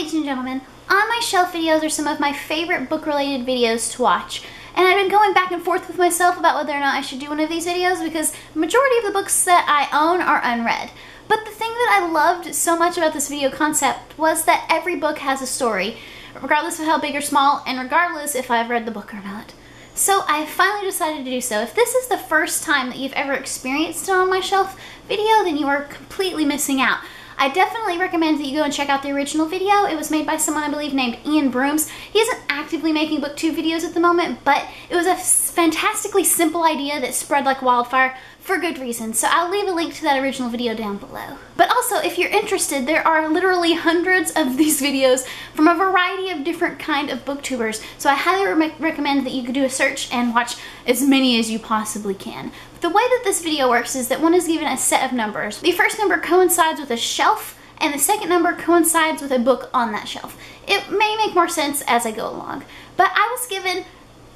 ladies and gentlemen, on my shelf videos are some of my favorite book-related videos to watch. And I've been going back and forth with myself about whether or not I should do one of these videos because the majority of the books that I own are unread. But the thing that I loved so much about this video concept was that every book has a story, regardless of how big or small, and regardless if I've read the book or not. So I finally decided to do so. If this is the first time that you've ever experienced an on my shelf video, then you are completely missing out. I definitely recommend that you go and check out the original video. It was made by someone I believe named Ian Brooms. He isn't actively making booktube videos at the moment, but it was a fantastically simple idea that spread like wildfire for good reason. So I'll leave a link to that original video down below. But also, if you're interested, there are literally hundreds of these videos from a variety of different kind of booktubers. So I highly recommend that you could do a search and watch as many as you possibly can. The way that this video works is that one is given a set of numbers. The first number coincides with a shelf, and the second number coincides with a book on that shelf. It may make more sense as I go along, but I was given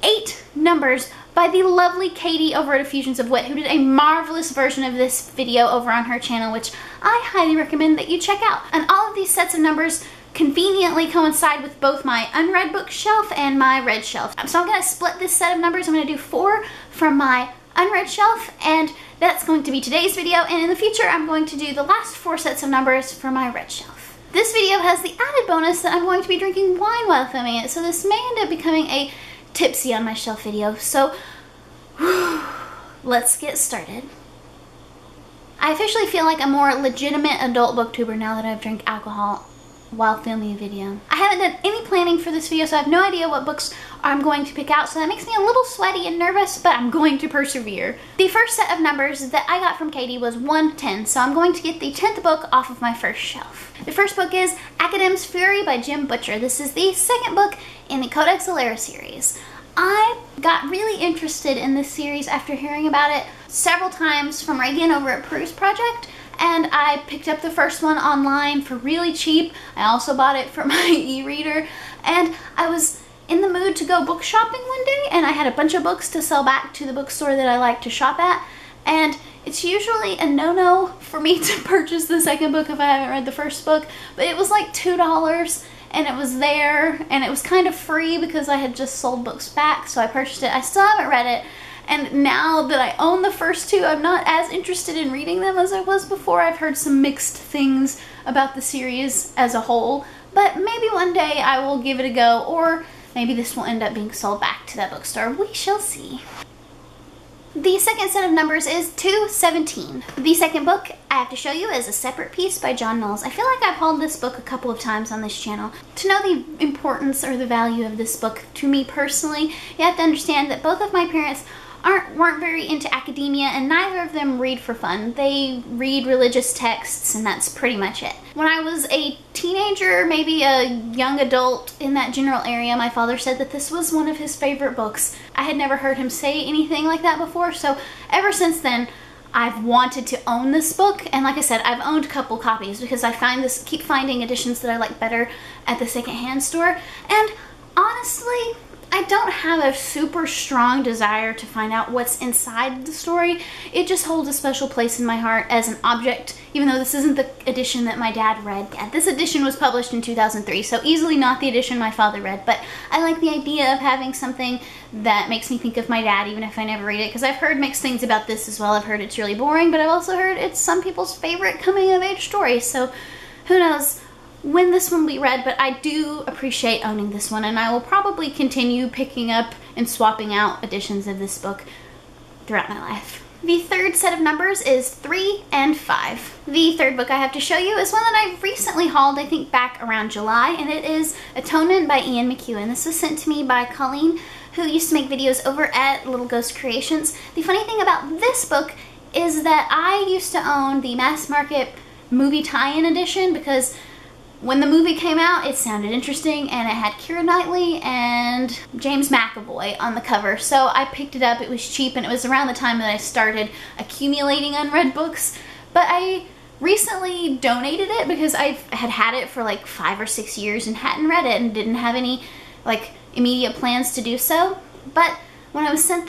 8 numbers by the lovely Katie over at Effusions of Wit, who did a marvelous version of this video over on her channel, which I highly recommend that you check out. And all of these sets of numbers conveniently coincide with both my unread bookshelf and my read shelf. So I'm going to split this set of numbers. I'm going to do 4 from my unread shelf, and that's going to be today's video, and in the future I'm going to do the last 4 sets of numbers for my read shelf. This video has the added bonus that I'm going to be drinking wine while filming it, so this may end up becoming a tipsy on my shelf video. So let's get started. I officially feel like a more legitimate adult booktuber now that I've drank alcohol while filming a video. I haven't done any planning for this video, so I have no idea what books I'm going to pick out, so that makes me a little sweaty and nervous, but I'm going to persevere. The first set of numbers that I got from Katie was 1 to 10, so I'm going to get the 10th book off of my first shelf. The first book is Academ's Fury by Jim Butcher. This is the second book in the Codex Alera series. I got really interested in this series after hearing about it several times from Reagan over at Peruse Project, and I picked up the first one online for really cheap. I also bought it for my e-reader, and I was in the mood to go book shopping one day, and I had a bunch of books to sell back to the bookstore that I like to shop at, and it's usually a no-no for me to purchase the second book if I haven't read the first book, but it was like $2, and it was there, and it was kind of free because I had just sold books back, so I purchased it. I still haven't read it, and now that I own the first 2, I'm not as interested in reading them as I was before. I've heard some mixed things about the series as a whole, but maybe one day I will give it a go, or maybe this will end up being sold back to that bookstore. We shall see. The second set of numbers is 217. The second book I have to show you is A Separate Piece by John Knowles. I feel like I've hauled this book a couple of times on this channel. To know the importance or the value of this book to me personally, you have to understand that both of my parents weren't very into academia, and neither of them read for fun. They read religious texts, and that's pretty much it. When I was a teenager, maybe a young adult in that general area, my father said that this was one of his favorite books. I had never heard him say anything like that before, so ever since then I've wanted to own this book, and like I said, I've owned a couple copies because I keep finding editions that I like better at the secondhand store, and honestly, I don't have a super strong desire to find out what's inside the story. It just holds a special place in my heart as an object, even though this isn't the edition that my dad read. Yeah, this edition was published in 2003, so easily not the edition my father read, but I like the idea of having something that makes me think of my dad, even if I never read it, because I've heard mixed things about this as well. I've heard it's really boring, but I've also heard it's some people's favorite coming-of-age story, so who knows when this one will be read, but I do appreciate owning this one, and I will probably continue picking up and swapping out editions of this book throughout my life. The third set of numbers is 3 and 5. The third book I have to show you is one that I recently hauled, I think back around July, and it is A Tonin by Ian McEwan. This was sent to me by Colleen, who used to make videos over at Little Ghost Creations. The funny thing about this book is that I used to own the mass market movie tie-in edition because when the movie came out, it sounded interesting, and it had Keira Knightley and James McAvoy on the cover, so I picked it up. It was cheap, and it was around the time that I started accumulating unread books, but I recently donated it because I had it for like 5 or 6 years and hadn't read it and didn't have any like immediate plans to do so. But when I was sent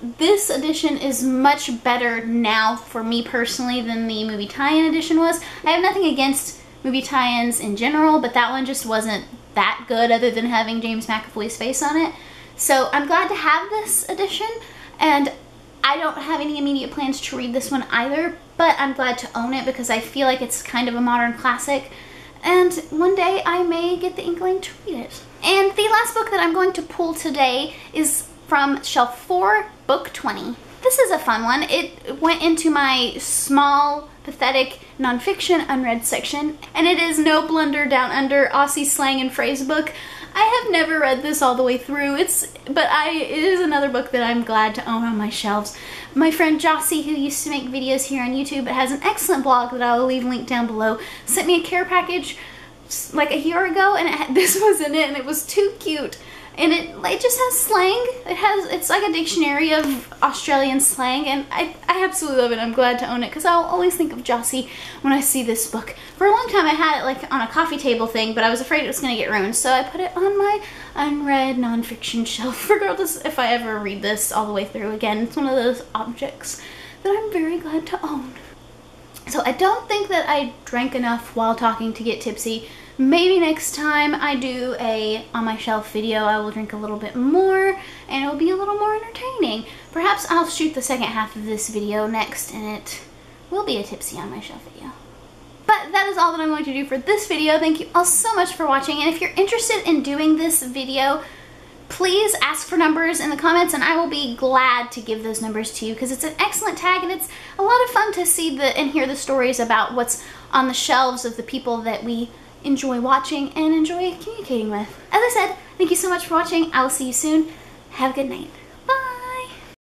this edition is much better now for me personally than the movie tie-in edition was. I have nothing against movie tie-ins in general, but that one just wasn't that good other than having James McAvoy's face on it. So I'm glad to have this edition, and I don't have any immediate plans to read this one either, but I'm glad to own it because I feel like it's kind of a modern classic, and one day I may get the inkling to read it. And the last book that I'm going to pull today is from Shelf 4, Book 20. This is a fun one. It went into my small, pathetic, nonfiction unread section, and it is No Blunder Down Under Aussie Slang and Phrase book. I have never read this all the way through, it is another book that I'm glad to own on my shelves. My friend Jossie, who used to make videos here on YouTube but has an excellent blog that I will leave linked down below, sent me a care package like a year ago, and this was in it, and it was too cute. And it just has slang. It's like a dictionary of Australian slang, and I absolutely love it. I'm glad to own it because I'll always think of Jossie when I see this book. For a long time I had it like on a coffee table thing, but I was afraid it was going to get ruined, so I put it on my unread nonfiction shelf regardless if I ever read this all the way through again. It's one of those objects that I'm very glad to own. So I don't think that I drank enough while talking to get tipsy. Maybe next time I do a on my shelf video, I will drink a little bit more and it will be a little more entertaining. Perhaps I'll shoot the second half of this video next and it will be a tipsy on my shelf video. But that is all that I'm going to do for this video. Thank you all so much for watching, and if you're interested in doing this video, please ask for numbers in the comments and I will be glad to give those numbers to you because it's an excellent tag and it's a lot of fun to see and hear the stories about what's on the shelves of the people that we enjoy watching and enjoy communicating with. As I said, thank you so much for watching. I will see you soon. Have a good night.